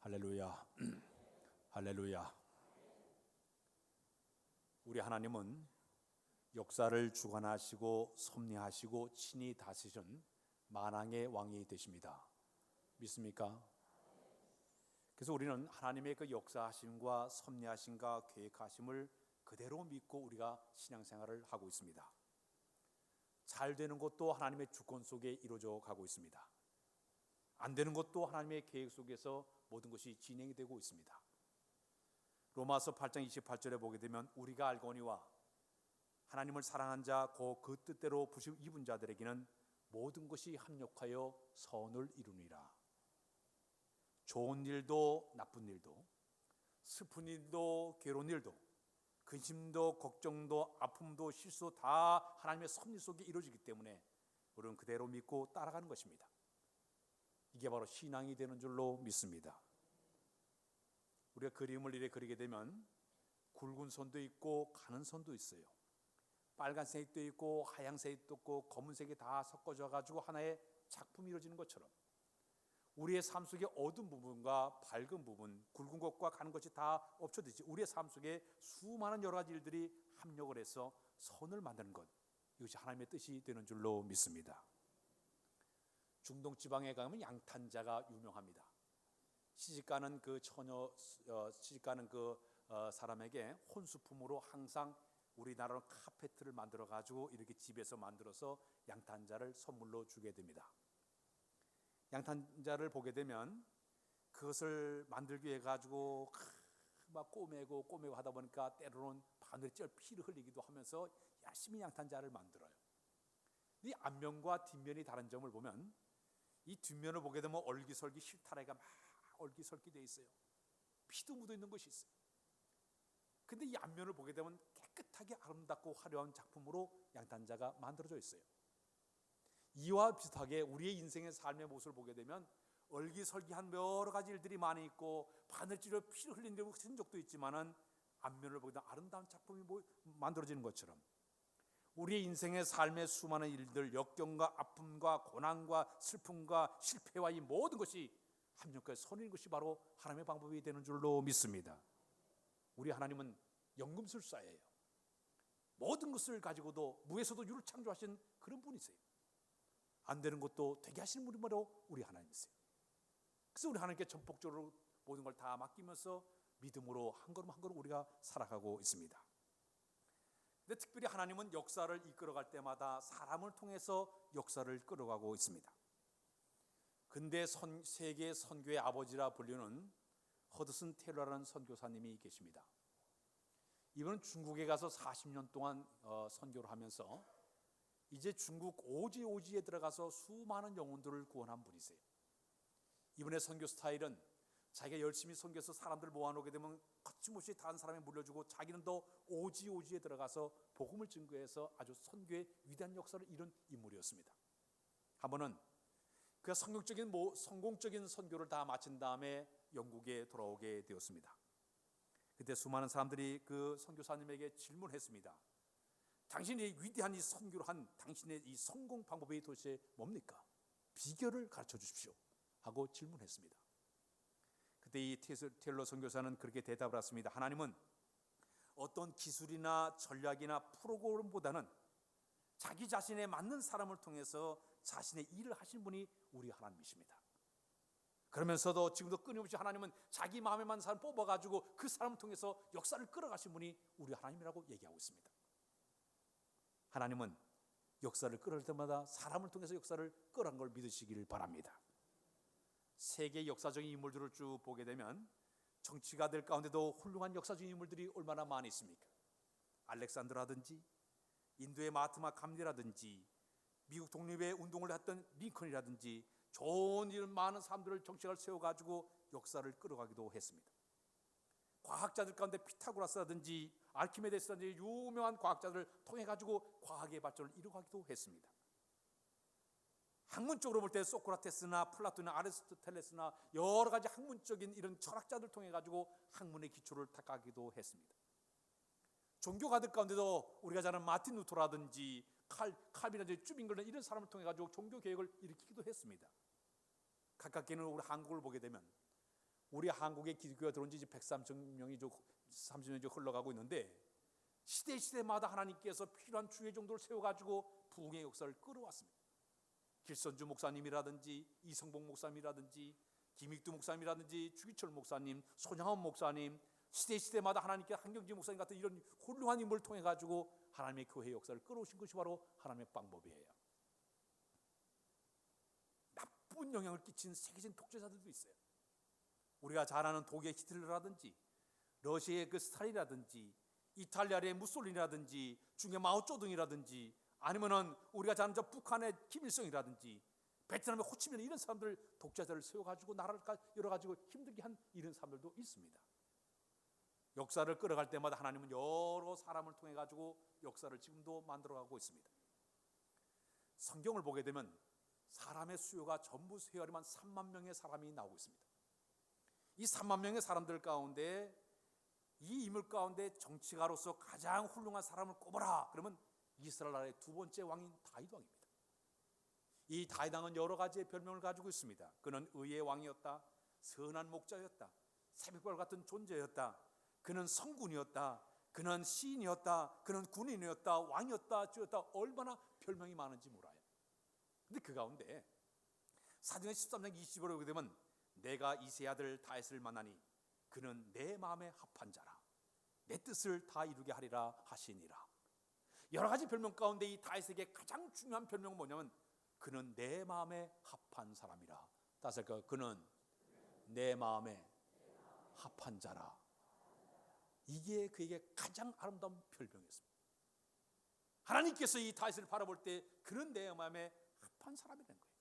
할렐루야. 할렐루야. 우리 하나님은 역사를 주관하시고 섭리하시고 친히 다스리신 만왕의 왕이 되십니다. 믿습니까? 그래서 우리는 하나님의 그 역사하심과 섭리하심과 계획하심을 그대로 믿고 우리가 신앙생활을 하고 있습니다. 잘 되는 것도 하나님의 주권 속에 이루어져 가고 있습니다. 안 되는 것도 하나님의 계획 속에서 모든 것이 진행이 되고 있습니다. 로마서 8장 28절에 보게 되면 우리가 알거니와 하나님을 사랑한 자 곧 그 뜻대로 부심 입은 자들에게는 모든 것이 합력하여 선을 이루니라. 좋은 일도 나쁜 일도 슬픈 일도 괴로운 일도 근심도 걱정도 아픔도 실수도 다 하나님의 섭리 속에 이루어지기 때문에 우리는 그대로 믿고 따라가는 것입니다. 이게 바로 신앙이 되는 줄로 믿습니다. 우리가 그림을 이렇게 그리게 되면 굵은 선도 있고 가는 선도 있어요. 빨간색도 있고 하얀색도 있고 검은색이 다 섞어져 가지고 하나의 작품이 이루어지는 것처럼 우리의 삶 속에 어두운 부분과 밝은 부분, 굵은 것과 가는 것이 다 엎쳐지지 우리의 삶 속에 수많은 여러 가지 일들이 합력을 해서 선을 만드는 것, 이것이 하나님의 뜻이 되는 줄로 믿습니다. 중동 지방에 가면 양탄자가 유명합니다. 시집가는 그 처녀, 시집가는 그 사람에게 혼수품으로 항상 우리나라로 카페트를 만들어 가지고 이렇게 집에서 만들어서 양탄자를 선물로 주게 됩니다. 양탄자를 보게 되면 그것을 만들기 위해 가지고 막 꼬매고 하다 보니까 때로는 바늘에 찔 피를 흘리기도 하면서 열심히 양탄자를 만들어요. 이 앞면과 뒷면이 다른 점을 보면 이 뒷면을 보게 되면 얼기설기 실타래가 막 얼기설기 돼 있어요. 피도 묻어 있는 것이 있어요. 근데 이 앞면을 보게 되면 깨끗하게 아름답고 화려한 작품으로 양탄자가 만들어져 있어요. 이와 비슷하게 우리의 인생의 삶의 모습을 보게 되면 얼기설기한 여러 가지 일들이 많이 있고 바늘질로 피를 흘린 흔적도 있지만은 앞면을 보게 되면 아름다운 작품이 만들어지는 것처럼 우리의 인생의 삶의 수많은 일들, 역경과 아픔과 고난과 슬픔과 실패와 이 모든 것이 합력하여 선인 것이 바로 하나님의 방법이 되는 줄로 믿습니다. 우리 하나님은 연금술사예요. 모든 것을 가지고도 무에서도 유를 창조하신 그런 분이세요. 안 되는 것도 되게 하시는 분이 바로 우리 하나님이세요. 그래서 우리 하나님께 전폭적으로 모든 걸 다 맡기면서 믿음으로 한 걸음 한 걸음 우리가 살아가고 있습니다. 근데 특별히 하나님은 역사를 이끌어갈 때마다 사람을 통해서 역사를 끌어가고 있습니다. 근대 세계 선교의 아버지라 불리는 허드슨 테일러라는 선교사님이 계십니다. 이분은 중국에 가서 40년 동안 선교를 하면서 이제 중국 오지에 들어가서 수많은 영혼들을 구원한 분이세요. 이분의 선교 스타일은 자기가 열심히 선교해서 사람들 모아놓게 되면 거침없이 다른 사람에 물려주고 자기는 더 오지에 들어가서 복음을 증거해서 아주 선교의 위대한 역사를 이룬 인물이었습니다. 한 번은 그가 성공적인 선교를 다 마친 다음에 영국에 돌아오게 되었습니다. 그때 수많은 사람들이 그 선교사님에게 질문했습니다. 당신이 위대한 이 선교를 한 당신의 이 성공 방법이 도대체 뭡니까? 비결을 가르쳐 주십시오 하고 질문했습니다. 그때 이 테일러 선교사는 그렇게 대답을 했습니다. 하나님은 어떤 기술이나 전략이나 프로그램보다는 자기 자신에 맞는 사람을 통해서 자신의 일을 하신 분이 우리 하나님이십니다. 그러면서도 지금도 끊임없이 하나님은 자기 마음에 맞는 사람 뽑아가지고 그 사람을 통해서 역사를 끌어가신 분이 우리 하나님이라고 얘기하고 있습니다. 하나님은 역사를 끌어올 때마다 사람을 통해서 역사를 끌어간 걸 믿으시기를 바랍니다. 세계 역사적인 인물들을 쭉 보게 되면 정치가들 가운데도 훌륭한 역사적인 인물들이 얼마나 많이 있습니까? 알렉산더라든지 인도의 마하트마 감디라든지 미국 독립의 운동을 했던 링컨이라든지 좋은 이런 많은 사람들을 정책을 세워가지고 역사를 끌어가기도 했습니다. 과학자들 가운데 피타고라스라든지 아르키메데스라든지 유명한 과학자들을 통해 가지고 과학의 발전을 이루어가기도 했습니다. 학문적으로 볼 때 소크라테스나 플라톤이나 아리스토텔레스나 여러 가지 학문적인 이런 철학자들 통해 가지고 학문의 기초를 닦아기도 했습니다. 종교가들 가운데도 우리가 잘 아는 마틴 루터라든지 칼빈이라든지 쭈빙글런 이런 사람을 통해 가지고 종교 개혁을 일으키기도 했습니다. 가깝게는 우리 한국을 보게 되면 우리 한국에 기독교가 들어온 지 이제 130년이 흘러가고 있는데 시대마다 하나님께서 필요한 주의 종들을 세워가지고 부흥의 역사를 끌어왔습니다. 길선주 목사님이라든지 이성복 목사님이라든지 김익두 목사님이라든지 주기철 목사님, 손양원 목사님, 시대마다 하나님께 한경지 목사님 같은 이런 훌륭한 인물을 통해 가지고 하나님의 교회의 역사를 끌어오신 것이 바로 하나님의 방법이에요. 나쁜 영향을 끼친 세계적인 독재자들도 있어요. 우리가 잘 아는 독일의 히틀러라든지 러시아의 그 스탈린이라든지 이탈리아의 무솔리니라든지 중국의 마오쩌둥이라든지 아니면은 우리가 잘 아는 저 북한의 김일성이라든지 베트남의 호치민 이런 사람들 독재자를 세워가지고 나라를 열어가지고 힘들게 한 이런 사람들도 있습니다. 역사를 끌어갈 때마다 하나님은 여러 사람을 통해 가지고 역사를 지금도 만들어가고 있습니다. 성경을 보게 되면 사람의 수요가 전부 헤아리면 3만 명의 사람이 나오고 있습니다. 이 3만 명의 사람들 가운데 이 인물 가운데 정치가로서 가장 훌륭한 사람을 꼽아라. 그러면 이스라엘 나라의 두 번째 왕인 다윗 왕입니다. 이 다윗 왕은 여러 가지의 별명을 가지고 있습니다. 그는 의의 왕이었다. 선한 목자였다. 새벽별 같은 존재였다. 그는 성군이었다. 그는 시인이었다. 그는 군인이었다. 왕이었다. 주였다. 얼마나 별명이 많은지 몰라요. 근데 그 가운데 사도행전 13장 20절에 보게 되면 내가 이새의 아들 다윗을 만나니 그는 내 마음에 합한 자라. 내 뜻을 다 이루게 하리라 하시니라. 여러 가지 별명 가운데 이 다윗에게 가장 중요한 별명은 뭐냐면 그는 내 마음에 합한 사람이라. 따라서 그는 내 마음에 합한 자라. 이게 그에게 가장 아름다운 별명이었습니다. 하나님께서 이 다윗을 바라볼 때 그는 내 마음에 합한 사람이라는 거예요.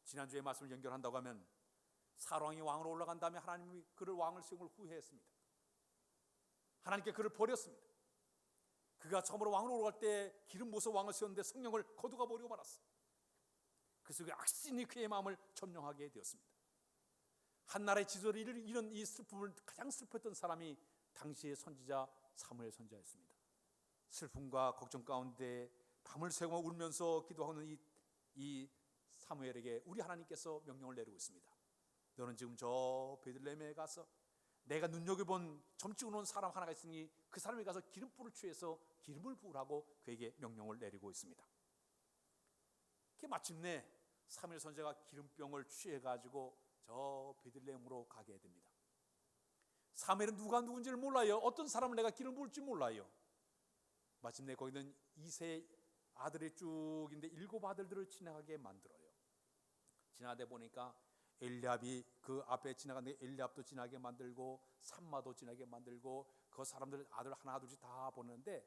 지난주에 말씀을 연결한다고 하면 사울왕이 왕으로 올라간 다음에 하나님이 그를 왕을 세운 걸 후회했습니다. 하나님께 그를 버렸습니다. 그가 처음으로 왕으로 올라갈 때 기름 부어서 왕을 세웠는데 성령을 거두가 버리고 말았어. 그 속에 악신이 그의 마음을 점령하게 되었습니다. 한 나라의 지도를 이런 이 슬픔을 가장 슬펐던 사람이 당시의 선지자 사무엘 선지자였습니다. 슬픔과 걱정 가운데 밤을 새고 울면서 기도하는 이 사무엘에게 우리 하나님께서 명령을 내리고 있습니다. 너는 지금 저 베들레헴에 가서 내가 눈여겨본 점찍어 놓은 사람 하나가 있으니 그 사람에 가서 기름불을 취해서 기름을 부으라고 그에게 명령을 내리고 있습니다. 마침내 사무엘 선지자가 기름병을 취해가지고 저 베들레헴으로 가게 됩니다. 사무엘은 누가 누군지를 몰라요. 어떤 사람을 내가 기름 부을지 몰라요. 마침내 거기는 이세 아들이 쭉 있는데 7 아들들을 지나가게 만들어요. 지나가다 보니까 엘리압이 그 앞에 지나가는데 엘리압도 지나게 만들고 삼마도 지나게 만들고 그 사람들 아들 하나 둘씩 다 보는데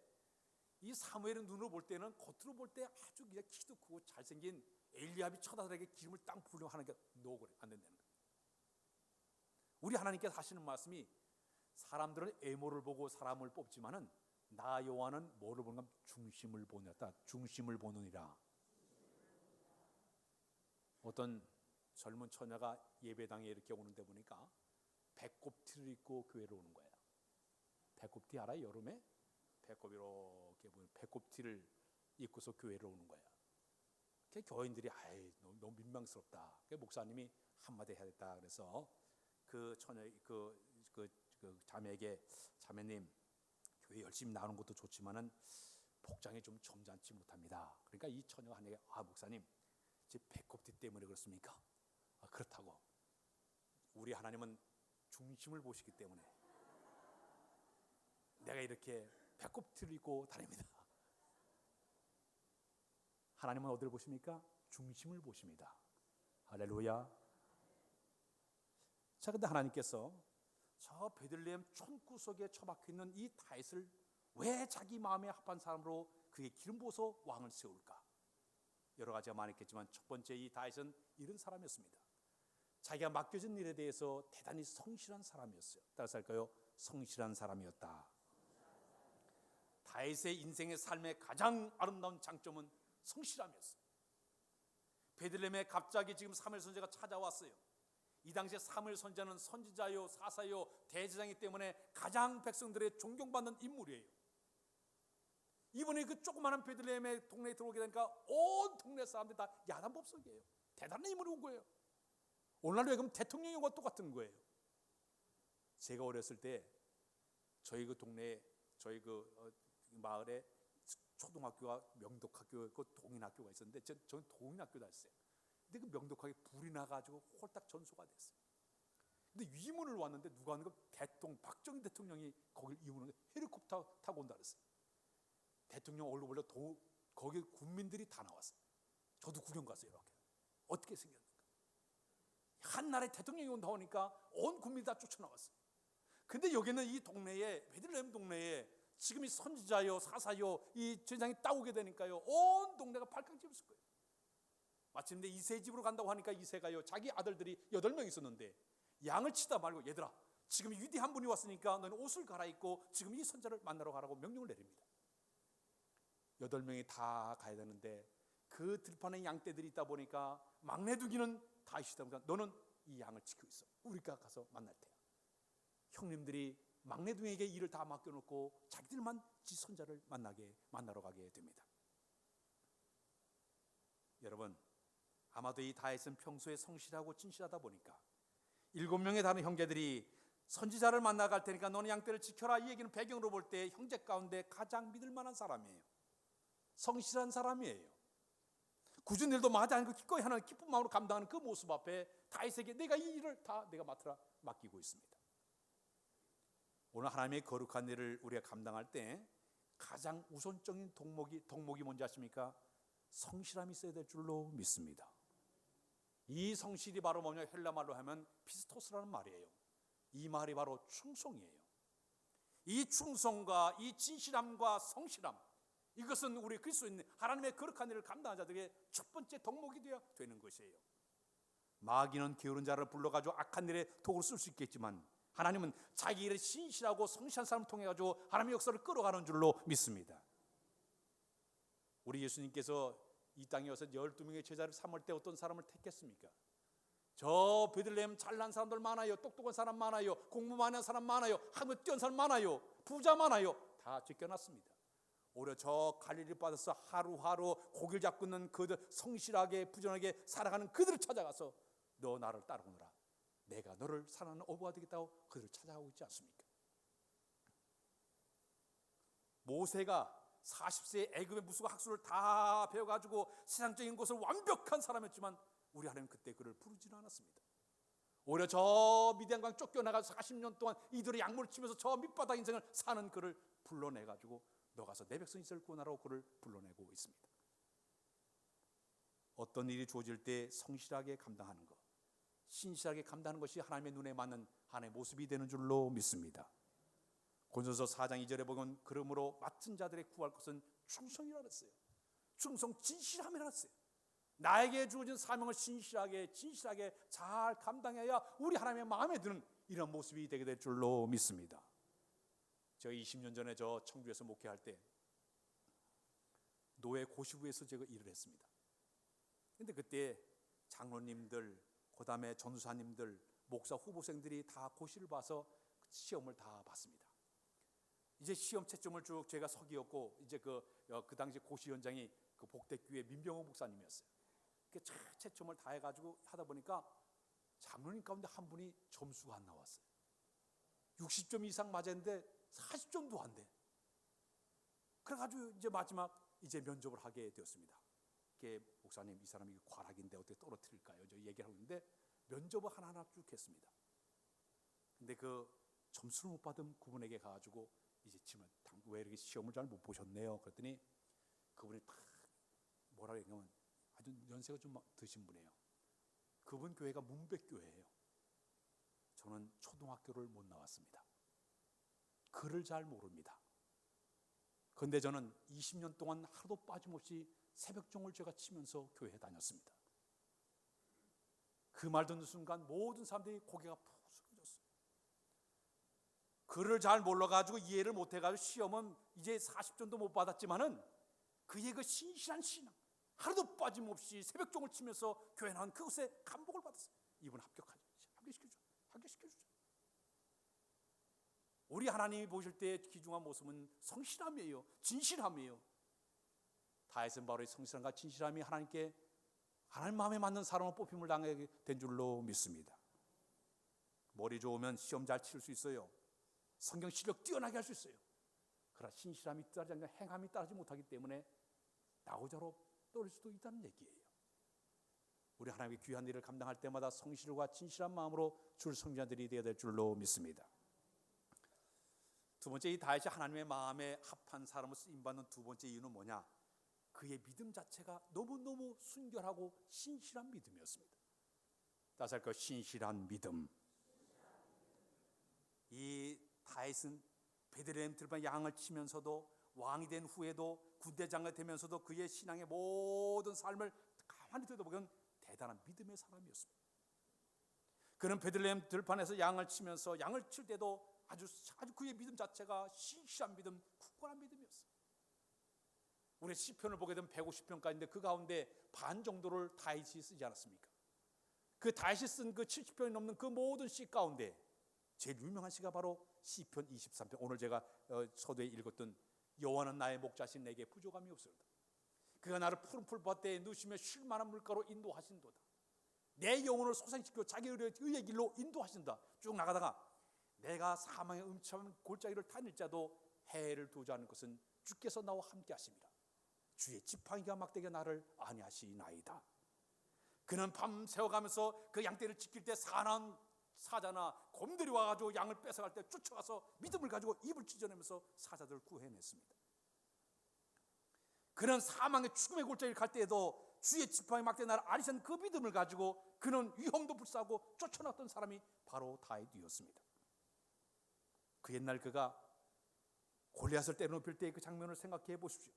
이 사무엘은 눈으로 볼 때는 겉으로 볼 때 아주 그냥 키도 크고 잘생긴 엘리압이 처다들에게 기름을 땅 부으려고 하는 게 노고래 안 된다는 거예요. 우리 하나님께서 하시는 말씀이 사람들은 외모를 보고 사람을 뽑지만은 나 여호와는 뭐를 보는가? 중심을 보느라. 중심을 보느니라. 어떤 젊은 처녀가 예배당에 이렇게 오는데 보니까 배꼽티를 입고 교회로 오는 거예요. 배꼽티 알아요? 여름에 배꼽 이렇게 보면 배꼽티를 입고서 교회로 오는 거예요. 그 교인들이 너무 민망스럽다. 그 목사님이 한마디 해야겠다. 그래서 그 처녀 그 자매에게 자매님 교회 열심히 나오는 것도 좋지만은 복장이 좀 점잖지 못합니다. 그러니까 이 처녀가 하는 얘기 목사님 제 배꼽티 때문에 그렇습니까? 그렇다고. 우리 하나님은 중심을 보시기 때문에 내가 이렇게 배꼽티를 입고 다닙니다. 하나님은 어디를 보십니까? 중심을 보십니다. 할렐루야. 자, 근데 하나님께서 저 베들레헴 촌구석에 처박혀 있는 이 다윗을 왜 자기 마음에 합한 사람으로 그의 기름 부어서 왕을 세울까? 여러 가지가 많았겠지만 첫 번째 이 다윗은 이런 사람이었습니다. 자기가 맡겨진 일에 대해서 대단히 성실한 사람이었어요. 따라서 할까요? 성실한 사람이었다. 다윗의 인생의 삶의 가장 아름다운 장점은 성실함이었어요. 베들레헴에 갑자기 지금 사무엘 선지자가 찾아왔어요. 이 당시에 사무엘 선지자는 선지자요 사사요 대제사장이기 때문에 가장 백성들의 존경받는 인물이에요. 이번에 그 조그마한 베들레헴의 동네에 들어오게 되니까 온 동네 사람들이 다 야단법석이에요. 대단한 인물이 온 거예요. 오늘날로 얘기하면 대통령과 똑같은 거예요. 제가 어렸을 때 저희 그 동네에 저희 마을에 초등학교가 명덕학교였고 동인학교가 있었는데 저는 동인학교 다녔어요. 근데 그 명덕학교에 불이 나가지고 홀딱 전소가 됐어요. 근데 위문을 왔는데 누가 하는 거 박정희 대통령이 거길 이문을 헬리콥터 타고 온다 그랬어요. 대통령 얼굴 보려 거기 군민들이 다 나왔어요. 저도 구경 갔어요. 이렇게 어떻게 생겼는가. 한 나라의 대통령이 온다 하니까 온 국민이 다 쫓아나왔어요. 근데 여기는 이 동네에 베들레헴 동네에 지금 이 선지자요 사사요 이 제장이 따오게 되니까요 온 동네가 발칵집었을 거예요. 마침내 이세 집으로 간다고 하니까 이세가요 자기 아들들이 8명 있었는데 양을 치다 말고 얘들아 지금 위대한 분이 왔으니까 너는 옷을 갈아입고 지금 이 선자를 만나러 가라고 명령을 내립니다. 8명이 다 가야 되는데 그 들판에 양떼들이 있다 보니까 막내두기는 다윗이다 보니까 너는 이 양을 지키고 있어. 우리가 가서 만날 테야. 형님들이 막내둥이에게 일을 다 맡겨놓고 자기들만 지 선자를 만나러 가게 됩니다. 여러분 아마도 이 다윗은 평소에 성실하고 진실하다 보니까 7명의 다른 형제들이 선지자를 만나갈 테니까 너는 양떼를 지켜라 이 얘기는 배경으로 볼 때 형제 가운데 가장 믿을 만한 사람이에요. 성실한 사람이에요. 굳은 일도 마지 않고 기꺼이 하는 기쁜 마음으로 감당하는 그 모습 앞에 다윗에게 내가 이 일을 다 내가 맡기고 있습니다. 오늘 하나님의 거룩한 일을 우리가 감당할 때 가장 우선적인 덕목이 뭔지 아십니까? 성실함이 있어야 될 줄로 믿습니다. 이 성실이 바로 뭐냐 헬라 말로 하면 피스토스라는 말이에요. 이 말이 바로 충성이에요. 이 충성과 이 진실함과 성실함 이것은 우리 그리스도인 하나님의 거룩한 일을 감당한 자들의 첫 번째 덕목이 되어야 되는 것이에요. 마귀는 게으른 자를 불러가지고 악한 일에 도구를 쓸 수 있겠지만 하나님은 자기 일에 신실하고 성실한 사람을 통해 가지고 하나님의 역사를 끌어가는 줄로 믿습니다. 우리 예수님께서 이 땅에 와서 12명의 제자를 삼을 때 어떤 사람을 택했습니까? 저 베들레헴 잘난 사람들 많아요. 똑똑한 사람 많아요. 공부 많이 한 사람 많아요. 학問뛰어난 사람 많아요. 부자 많아요. 다 제껴놨습니다. 오히려 저 갈릴리 바다에서 하루하루 고기를 잡고 있는 그들 성실하게 부지런하게 살아가는 그들을 찾아가서 너 나를 따르거라. 내가 너를 사랑하는 어부가 되겠다고 그들을 찾아가고 있지 않습니까? 모세가 40세에 애굽의 무술과 학술을 다 배워가지고 세상적인 것을 완벽한 사람이었지만 우리 하나님 그때 그를 부르지는 않았습니다. 오히려 저 미디안강 쫓겨나가서 40년 동안 이들의 약물을 치면서 저 밑바닥 인생을 사는 그를 불러내가지고 너 가서 내 백성 이스라엘을 구원하라고 그를 불러내고 있습니다. 어떤 일이 주어질 때 성실하게 감당하는 것, 신실하게 감당하는 것이 하나님의 눈에 맞는 하나님의 모습이 되는 줄로 믿습니다. 고린도서 4장 2절에 보면 그러므로 맡은 자들의 구할 것은 충성이라 그랬어요. 충성, 진실함이라 그랬어요. 나에게 주어진 사명을 진실하게 잘 감당해야 우리 하나님의 마음에 드는 이런 모습이 되게 될 줄로 믿습니다. 제가 20년 전에 저 청주에서 목회할 때 노예 고시부에서 제가 일을 했습니다. 근데 그때 장로님들, 그 다음에 전도사님들, 목사 후보생들이 다 고시를 봐서 시험을 다 봤습니다. 이제 시험 채점을 쭉 제가 서기였고 이제 그 당시 고시위원장이 그 복대교회 민병호 목사님이었어요. 채점을 다 해가지고 하다 보니까 장로님 가운데 한 분이 점수가 안 나왔어요. 60점 이상 맞았는데 40점도 안 돼. 그래가지고 이제 마지막 이제 면접을 하게 되었습니다. 목사님 이 사람이 과락인데 어떻게 떨어뜨릴까요? 저 얘기를 하고 있는데 면접을 하나하나 쭉 했습니다. 근데 그 점수를 못 받은 그분에게 가가지고 이제 지금 왜 이렇게 시험을 잘 못 보셨네요? 그랬더니 그분이 딱 뭐라고 얘기하면 아주 연세가 좀 드신 분이에요. 그분 교회가 문백교회예요. 저는 초등학교를 못 나왔습니다. 글을 잘 모릅니다. 그런데 저는 20년 동안 하루도 빠짐없이 새벽종을 제가 치면서 교회에 다녔습니다. 그 말 듣는 순간 모든 사람들이 고개가 푹 숙여졌어요. 글을 잘 몰라가지고 이해를 못해가지고 시험은 이제 40점도 못 받았지만은 그의 그 신실한 신앙 하루도 빠짐없이 새벽종을 치면서 교회 나온 그곳에 감복을 받았어요. 이분 합격시켜주자. 우리 하나님이 보실 때 귀중한 모습은 성실함이에요. 진실함이에요. 다윗은 바로 이 성실함과 진실함이 하나님께 하나님 마음에 맞는 사람으로 뽑힘을 당하게 된 줄로 믿습니다. 머리 좋으면 시험 잘 칠 수 있어요. 성경 실력 뛰어나게 할 수 있어요. 그러나 신실함이 따르지 않는 행함이 따르지 못하기 때문에 나고자로 떨어질 수도 있다는 얘기예요. 우리 하나님의 귀한 일을 감당할 때마다 성실과 진실한 마음으로 줄 성자들이 되어야 될 줄로 믿습니다. 두 번째, 이 다윗이 하나님의 마음에 합한 사람으로 쓰임받는 두 번째 이유는 뭐냐? 그의 믿음 자체가 너무너무 순결하고 신실한 믿음이었습니다. 다시 할까요? 신실한 믿음. 이 다윗은 베들레헴 들판 양을 치면서도 왕이 된 후에도 군대장이 되면서도 그의 신앙의 모든 삶을 가만히 들여다보면 대단한 믿음의 사람이었습니다. 그는 베들레헴 들판에서 양을 치면서 양을 칠 때도 아주 그의 믿음 자체가 신실한 믿음, 굳건한 믿음이었어요. 우리 시편을 보게 되면 150편까지인데 그 가운데 반 정도를 다윗이 쓰지 않았습니까? 그 다윗이 쓴 그 70편이 넘는 그 모든 시 가운데 제일 유명한 시가 바로 시편 23편. 오늘 제가 서두에 읽었던 여호와는 나의 목자신 내게 부족함이 없으리로다. 그가 나를 푸른 풀밭에 누시며 쉴 만한 물가로 인도하신도다. 내 영혼을 소생시켜 자기 의의 길로 인도하신다. 쭉 나가다가 내가 사망의 음침한 골짜기를 다닐자도 해를 두지 않을 것은 주께서 나와 함께 하심이라. 주의 지팡이가 막대기가 나를 안위하시나이다. 그는 밤새워가면서 그 양떼를 지킬 때 사나운 사자나 곰들이 와가지고 양을 뺏어갈 때 쫓아가서 믿음을 가지고 입을 찢어내면서 사자들을 구해냈습니다. 그는 사망의 죽음의 골짜기를 갈 때에도 주의 지팡이 막대 나를 안위하신 그 믿음을 가지고 그는 위험도 불사하고 쫓아났던 사람이 바로 다윗이었습니다. 그 옛날 그가 골리앗을 때려눕힐 때의 그 장면을 생각해 보십시오.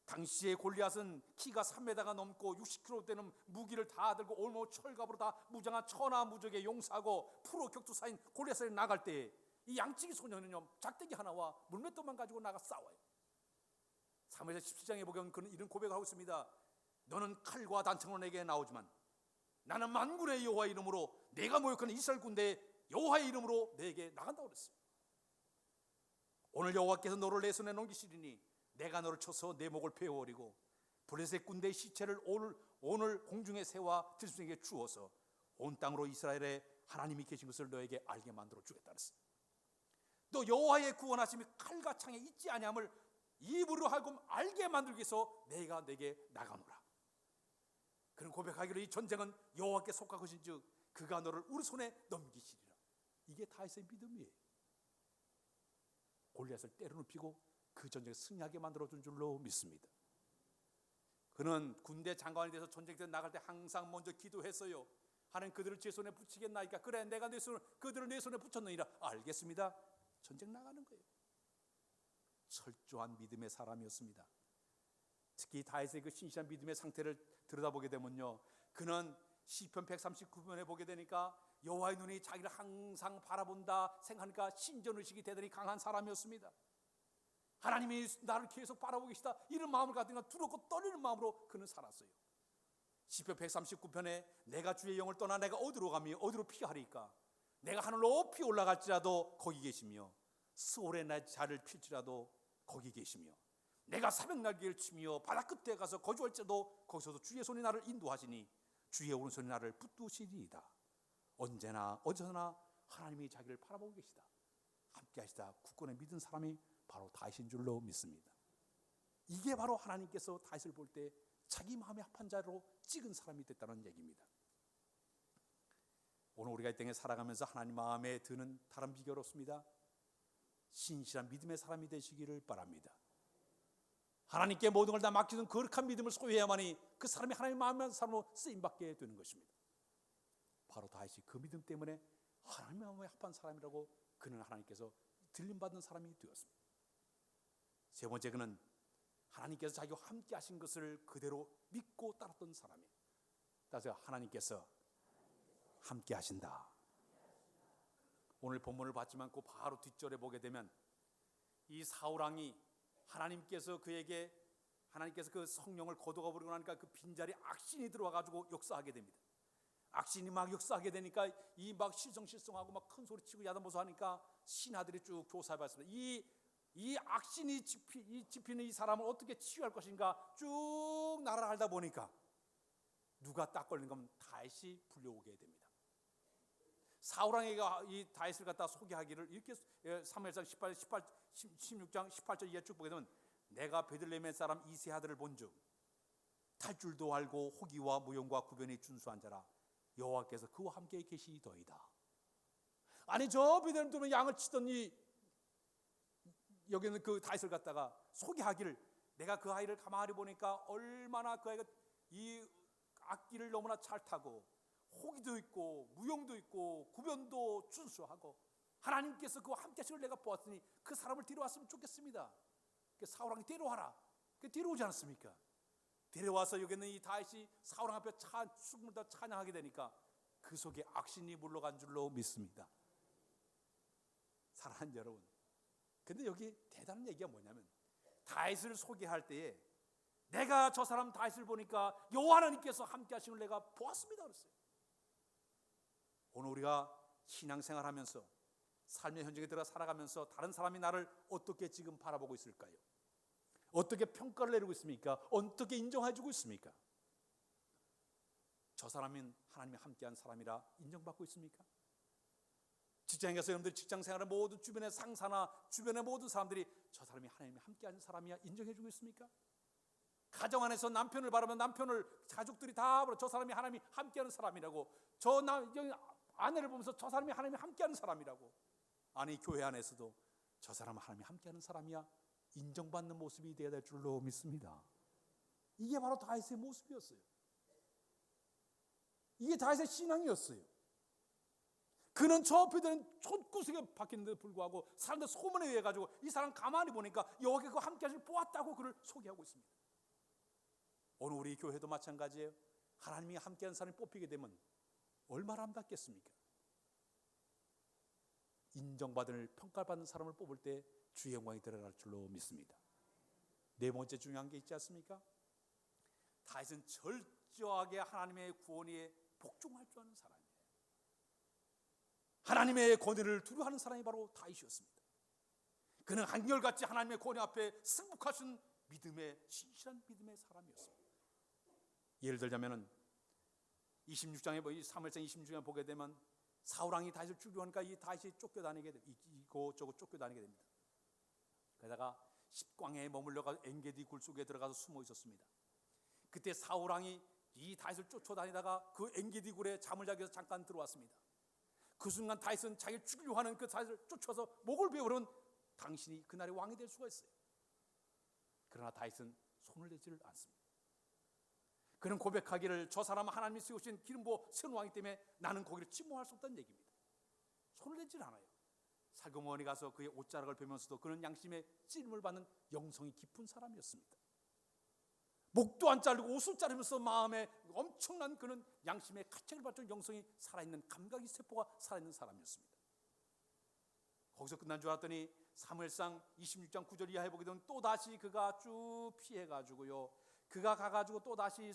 당시에 골리앗은 키가 3m가 넘고 60kg 되는 무기를 다 들고 올무 철갑으로 다 무장한 천하무적의 용사고 프로 격투사인 골리앗을 나갈 때 이 양치기 소년은요 작대기 하나와 물맷돌만 가지고 나가 싸워요. 사무엘상 17장에 보면 그는 이런 고백을 하고 있습니다. 너는 칼과 단창으로 내게 나오지만 나는 만군의 여호와 이름으로 내가 모욕하는 이스라엘 군대의 여호와의 이름으로 내게 나간다고 그랬어요. 오늘 여호와께서 너를 내 손에 넘기시리니 내가 너를 쳐서 내 목을 베어버리고 블레셋 군대의 시체를 오늘 공중의 새와 들짐승에게 주어서 온 땅으로 이스라엘의 하나님이 계신 것을 너에게 알게 만들어 주겠다 그랬어요. 또 여호와의 구원하심이 칼과 창에 있지 아니함을 입으로 하여금 알게 만들기 위해서 내가 내게 나가노라. 그는 고백하기를 이 전쟁은 여호와께 속한 것인즉 그가 너를 우리 손에 넘기시리라. 이게 다윗의 믿음이에요. 골리앗을 때려눕히고 그 전쟁에 승리하게 만들어준 줄로 믿습니다. 그는 군대 장관이 돼서 전쟁 때 나갈 때 항상 먼저 기도했어요. 하나님 그들을 제 손에 붙이겠나이까. 그래 내가 그들을 내 손에 붙였느니라. 알겠습니다. 전쟁 나가는 거예요. 철저한 믿음의 사람이었습니다. 특히 다윗의 그 신실한 믿음의 상태를 들여다보게 되면요, 그는 시편 139편에 보게 되니까 여호와의 눈이 자기를 항상 바라본다 생각하니까 신전의식이 대단히 강한 사람이었습니다. 하나님이 나를 계속 바라보고 계시다 이런 마음을 가지고 두렵고 떨리는 마음으로 그는 살았어요. 시편 139편에 내가 주의 영을 떠나 내가 어디로 가며 어디로 피하리까. 내가 하늘 높이 올라갈지라도 거기 계시며 스올에 내 자를 필지라도 거기 계시며 내가 사명 날개를 치며 바다 끝에 가서 거주할지라도 거기서도 주의 손이 나를 인도하시니 주의 오른손이 나를 붙드시리이다. 언제나 어디서나 하나님이 자기를 바라보고 계시다. 함께 하시다. 굳건히 믿은 사람이 바로 다윗인 줄로 믿습니다. 이게 바로 하나님께서 다윗을 볼 때 자기 마음에 합한 자로 찍은 사람이 됐다는 얘기입니다. 오늘 우리가 이 땅에 살아가면서 하나님 마음에 드는 다른 비결 없습니다. 신실한 믿음의 사람이 되시기를 바랍니다. 하나님께 모든 걸 다 맡기는 거룩한 믿음을 소유해야만이 그 사람이 하나님 마음의 사람으로 쓰임받게 되는 것입니다. 바로 다윗이 그 믿음 때문에 하나님 마음에 합한 사람이라고 그는 하나님께서 들림받은 사람이 되었습니다. 세 번째, 그는 하나님께서 자기와 함께 하신 것을 그대로 믿고 따랐던 사람이에요. 따라서 하나님께서 함께 하신다. 오늘 본문을 봤지만 그 바로 뒷절에 보게 되면 이 사울왕이 하나님께서 그 성령을 거두어 버리고 나니까 그 빈자리 악신이 들어와 가지고 역사하게 됩니다. 악신이 막 역사하게 되니까 이 막 실성하고 막 큰 소리 치고 야단보수 하니까 신하들이 쭉 조사해 봤습니다. 이 악신이 집히는 이 사람을 어떻게 치유할 것인가 쭉 날아가다 보니까 누가 딱 걸린 거면 다윗이 불려오게 됩니다. 사울왕이가 이 다윗을 갖다 소개하기를 이렇게 사무엘상 16장 18절 이하 쭉 보게 되면 내가 베들레헴의 사람 이세 아들을 본즉 탈줄도 알고 호기와 무용과 구변이 준수한 자라 여호와께서 그와 함께 계시더이다. 아니 저 베들레헴 들면 양을 치던 이 여기는 그 다윗을 갖다가 소개하기를 내가 그 아이를 가만히 보니까 얼마나 그 아이가 이 악기를 너무나 잘 타고 호기도 있고 무용도 있고 구변도 준수하고 하나님께서 그와 함께 하시를 내가 보았으니 그 사람을 데려왔으면 좋겠습니다. 사울왕이 데려와라. 데려오지 않았습니까? 데려와서 여기는 이 다윗이 사울왕 앞에 죽음을 다 찬양하게 되니까 그 속에 악신이 물러간 줄로 믿습니다. 사랑하는 여러분, 근데 여기 대단한 얘기가 뭐냐면 다윗을 소개할 때에 내가 저 사람 다윗을 보니까 여호와 하나님께서 함께 하심을 내가 보았습니다 그랬어요. 오늘 우리가 신앙생활하면서 삶의 현장에 들어가 살아가면서 다른 사람이 나를 어떻게 지금 바라보고 있을까요? 어떻게 평가를 내리고 있습니까? 어떻게 인정해주고 있습니까? 저 사람은 하나님이 함께한 사람이라 인정받고 있습니까? 직장에 가서 여러분들 직장생활을 모든 주변의 상사나 주변의 모든 사람들이 저 사람이 하나님이 함께하는 사람이야 인정해주고 있습니까? 가정 안에서 남편을 바라면 남편을 가족들이 다 저 사람이 하나님이 함께하는 사람이라고 아내를 보면서 저 사람이 하나님이 함께하는 사람이라고 아니 교회 안에서도 저 사람은 하나님이 함께하는 사람이야 인정받는 모습이 되어야 될 줄로 믿습니다. 이게 바로 다윗의 모습이었어요. 이게 다윗의 신앙이었어요. 그는 저 베들레헴 촌구석에 박혔는데도 불구하고 사람들 소문에 의해 가지고 이 사람 가만히 보니까 여호와께서 그 함께 하시길 보았다고 그를 소개하고 있습니다. 오늘 우리 교회도 마찬가지예요. 하나님이 함께하는 사람이 뽑히게 되면 얼마나 아름답겠습니까? 인정받을 평가받는 사람을 뽑을 때 주의 영광이 들어갈 줄로 믿습니다. 네 번째 중요한 게 있지 않습니까? 다윗은 철저하게 하나님의 구원에 복종할 줄 아는 사람이에요. 하나님의 권위를 두려워하는 사람이 바로 다윗이었습니다. 그는 한결같이 하나님의 권위 앞에 승복하신 믿음의 진실한 믿음의 사람이었습니다. 예를 들자면은 26장에 사무엘상 26장에 보게 되면 사울왕이 다윗을 죽이려고 하니까 이 다윗이 쫓겨다니게 이곳저곳 쫓겨다니게 됩니다. 게다가 십광야에 머물러가 엔게디 굴 속에 들어가서 숨어 있었습니다. 그때 사울왕이 이 다윗을 쫓아다니다가 그 엔게디 굴에 잠을 자기 위해서 잠깐 들어왔습니다. 그 순간 다윗은 자기를 죽이려고 하는 그 다윗을 쫓아서 목을 베어버린 당신이 그날의 왕이 될 수가 있어요. 그러나 다윗은 손을 내지를 않습니다. 그는 고백하기를 저 사람은 하나님이 세우신 기름부어 세운 왕이기 때문에 나는 거기를 침몰할 수 없다는 얘기입니다. 손을 내질 않아요. 살구머니 가서 그의 옷자락을 베면서도 그는 양심의 찔림을 받는 영성이 깊은 사람이었습니다. 목도 안 자르고 옷을 자르면서 마음에 엄청난 그는 양심의 가책을 받는 영성이 살아있는 감각이 세포가 살아있는 사람이었습니다. 거기서 끝난 줄 알았더니 사무엘상 26장 9절 이하에 보게 되면 또다시 그가 쭉 피해가지고요. 그가 가가지고 또다시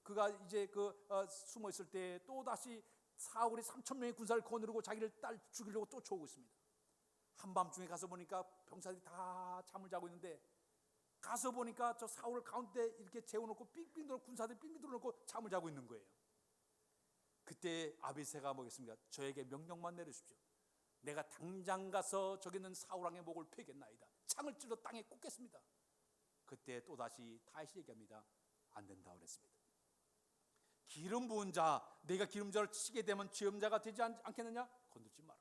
그가 이제 숨어 있을 때 또다시 사울이 3,000명의 군사를 거느리고 자기를 딸 죽이려고 쫓아오고 있습니다. 한밤중에 가서 보니까 병사들이 다 잠을 자고 있는데 가서 보니까 저 사울을 가운데 이렇게 재워놓고 빙빙 돌아 군사들이 빙빙 돌아놓고 잠을 자고 있는 거예요. 그때 아비새가 뭐겠습니까? 저에게 명령만 내리십시오. 내가 당장 가서 저기 있는 사울왕의 목을 베겠나이다. 창을 찔러 땅에 꽂겠습니다. 그때 또다시 다윗이 얘기합니다. 안 된다 그랬습니다. 기름 부은 자, 내가 기름자를 치게 되면 죄음자가 되지 않겠느냐? 건들지 마라.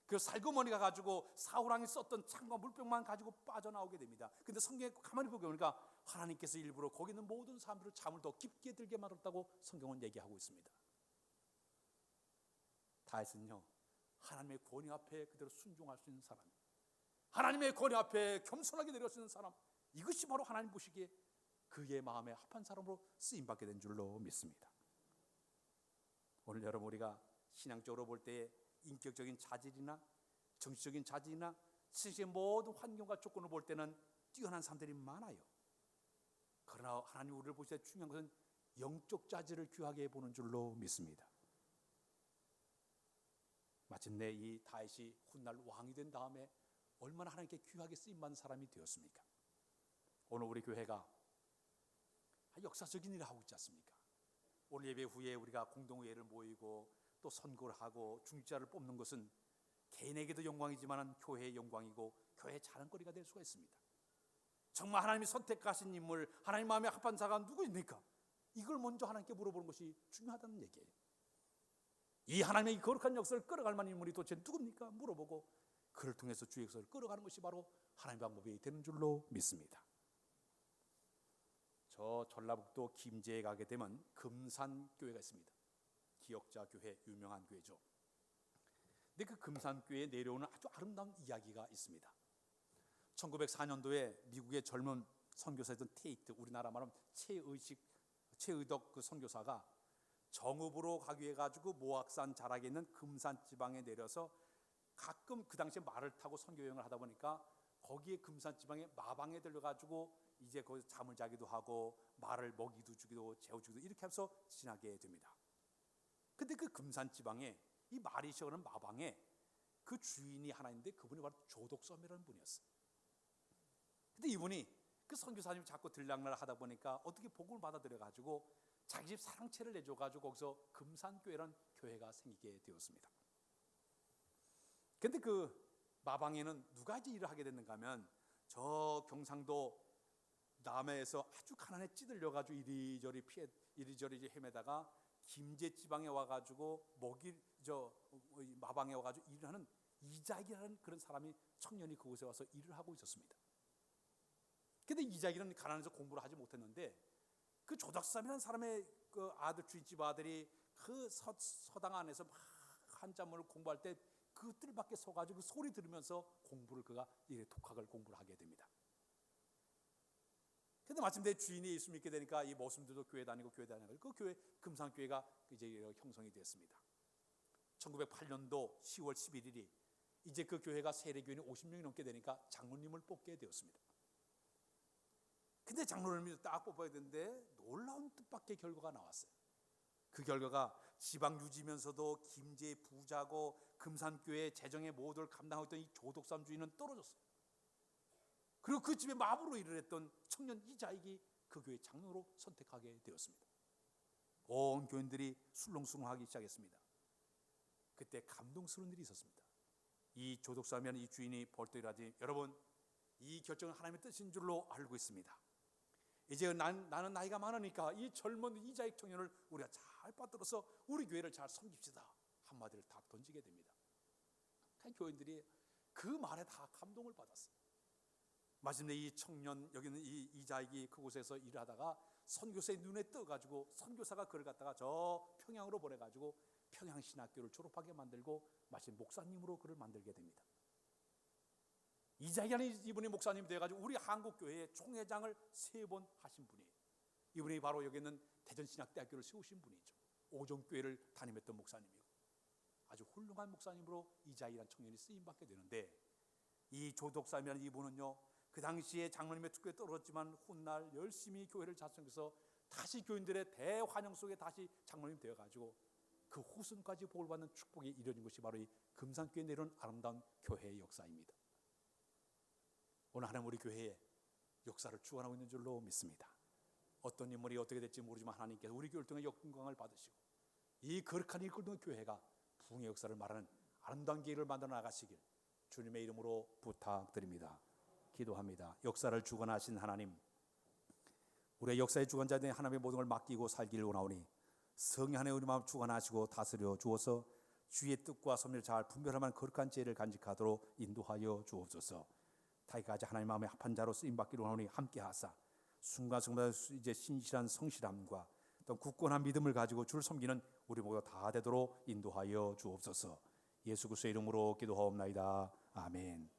그 살구머니가 가지고 사울왕이 썼던 창과 물병만 가지고 빠져나오게 됩니다. 근데 성경에 가만히 보게 보니까 하나님께서 일부러 거기 있는 모든 사람들을 잠을 더 깊게 들게 만들었다고 성경은 얘기하고 있습니다. 다윗은요, 하나님의 권위 앞에 그대로 순종할 수 있는 사람, 하나님의 권위 앞에 겸손하게 내려갈 수 있는 사람, 이것이 바로 하나님 보시기에 그의 마음에 합한 사람으로 쓰임받게 된 줄로 믿습니다. 오늘 여러분 우리가 신앙적으로 볼 때 인격적인 자질이나 정치적인 자질이나 세상의 모든 환경과 조건을 볼 때는 뛰어난 사람들이 많아요. 그러나 하나님 우리를 보실 때 중요한 것은 영적 자질을 귀하게 보는 줄로 믿습니다. 마침내 이 다윗이 훗날 왕이 된 다음에 얼마나 하나님께 귀하게 쓰임받는 사람이 되었습니까? 오늘 우리 교회가 역사적인 일을 하고 있지 않습니까? 오늘 예배 후에 우리가 공동회의를 모이고 또 선거를 하고 중직자를 뽑는 것은 개인에게도 영광이지만 교회의 영광이고 교회의 자랑거리가 될 수가 있습니다. 정말 하나님이 선택하신 인물, 하나님 마음에 합한 자가 누구입니까? 이걸 먼저 하나님께 물어보는 것이 중요하다는 얘기예요. 이 하나님의 거룩한 역사를 끌어갈 만한 인물이 도대체 누굽니까? 물어보고 그를 통해서 주의 역사를 끌어가는 것이 바로 하나님의 방법이 되는 줄로 믿습니다. 저 전라북도 김제에 가게 되면 금산교회가 있습니다. 기역자 교회, 유명한 교회죠. 근데 그 금산교회에 내려오는 아주 아름다운 이야기가 있습니다. 1904년도에 미국의 젊은 선교사였던 테이트, 우리나라 말하면 최의덕 그 선교사가 정읍으로 가기 위해 가지고 모악산 자락에 있는 금산 지방에 내려서 가끔 그 당시에 말을 타고 선교 여행을 하다 보니까 거기에 금산 지방에 마방에 들려 가지고 이제 거기서 잠을 자기도 하고 말을 먹이도 주기도 재워주기도 이렇게 해서 지나게 됩니다. 근데 그 금산 지방에 이 말이 쉬어가는 마방에 그 주인이 하나 있는데 그분이 바로 조독섬이라는 분이었어요. 근데 이분이 그 선교사님이 자꾸 들락날 하다 보니까 어떻게 복음을 받아들여 가지고 자기 집 사랑채를 내줘 가지고 거기서 금산교회라는 교회가 생기게 되었습니다. 근데 그 마방에는 누가 이제 일을 하게 됐는가 하면 저 경상도 남해에서 아주 가난에 찌들려 가지고 이리저리 헤매다가 김제 지방에 와 가지고 마방에 와 가지고 일을 하는 이자기라는 그런 사람이 청년이 그곳에 와서 일을 하고 있었습니다. 근데 이자기는 가난해서 공부를 하지 못했는데 그 조덕삼이라는 사람의 그 아들, 주인집 아들이 그 서당 안에서 막 한자문을 공부할 때 그 뜰 밖에 서가지고 그 소리 들으면서 공부를 그가 독학을 공부를 하게 됩니다. 근데 마침 내 주인이 예수 믿게 되니까 이 모습들도 교회 다니고 그 교회 금산교회가 이제 형성이 됐습니다. 1908년도 10월 11일이 이제 그 교회가 세례교인이 50명이 넘게 되니까 장로님을 뽑게 되었습니다. 근데 장로님이 딱 뽑아야 되는데 놀라운 뜻밖의 결과가 나왔어요. 그 결과가 지방 유지면서도 김제의 부자고 금산교회 재정의 모두를 감당하고 있던 이 조독삼 주인은 떨어졌어요. 그리고 그 집에 마부로 일을 했던 청년 이자익이 그 교회 장로로 선택하게 되었습니다. 온 교인들이 술렁술렁하기 시작했습니다. 그때 감동스러운 일이 있었습니다. 이 조독삼이라는 이 주인이 벌떡일어나지, 여러분, 이 결정은 하나님의 뜻인 줄로 알고 있습니다. 이제 나는 나이가 많으니까 이 젊은 이자익 청년을 우리가 잘 받들어서 우리 교회를 잘 섬깁시다. 한마디를 딱 던지게 됩니다. 교인들이 그 말에 다 감동을 받았어요. 마침내 이 청년, 여기는 이 이자익이 그곳에서 일을 하다가 선교사의 눈에 떠가지고 선교사가 그를 갖다가 저 평양으로 보내가지고 평양신학교를 졸업하게 만들고 마침 목사님으로 그를 만들게 됩니다. 이자익이라는 이분이 목사님이 되어가지고 우리 한국교회의 총회장을 3번 하신 분이에요. 이분이 바로 여기 있는 대전신학대학교를 세우신 분이죠. 오종교회를 담임했던 목사님이고 아주 훌륭한 목사님으로 이자익이라는 청년이 쓰임받게 되는데, 이 조독삼이라는 이분은요, 그 당시에 장로님의 특권에 떨어졌지만 훗날 열심히 교회를 자성해서 다시 교인들의 대환영 속에 다시 장로님 되어가지고 그 후손까지 복을 받는 축복이 이루어진 것이 바로 이 금산교회에 내려온 아름다운 교회의 역사입니다. 오늘 하나님 우리 교회에 역사를 주관하고 있는 줄로 믿습니다. 어떤 인물이 어떻게 될지 모르지만 하나님께서 우리 교회를 통해 영광을 받으시고 이 거룩한 일꾼 교회가 부흥의 역사를 말하는 아름다운 계기를 만들어 나가시길 주님의 이름으로 부탁드립니다. 기도합니다. 역사를 주관하신 하나님, 우리의 역사의 주관자 된 하나님의 모든 걸 맡기고 살기를 원하오니 성령 하나님 우리 마음 주관하시고 다스려 주어서 주의 뜻과 섭리를 잘 분별할 만한 거룩한 지혜를 간직하도록 인도하여 주옵소서. 다시까지 하나님 마음에 합한 자로 쓰임받기를 원하오니 함께하사 순간순간 이제 신실한 성실함과 또 굳건한 믿음을 가지고 주를 섬기는 우리 모두 다 되도록 인도하여 주옵소서. 예수 그리스도의 이름으로 기도하옵나이다. 아멘.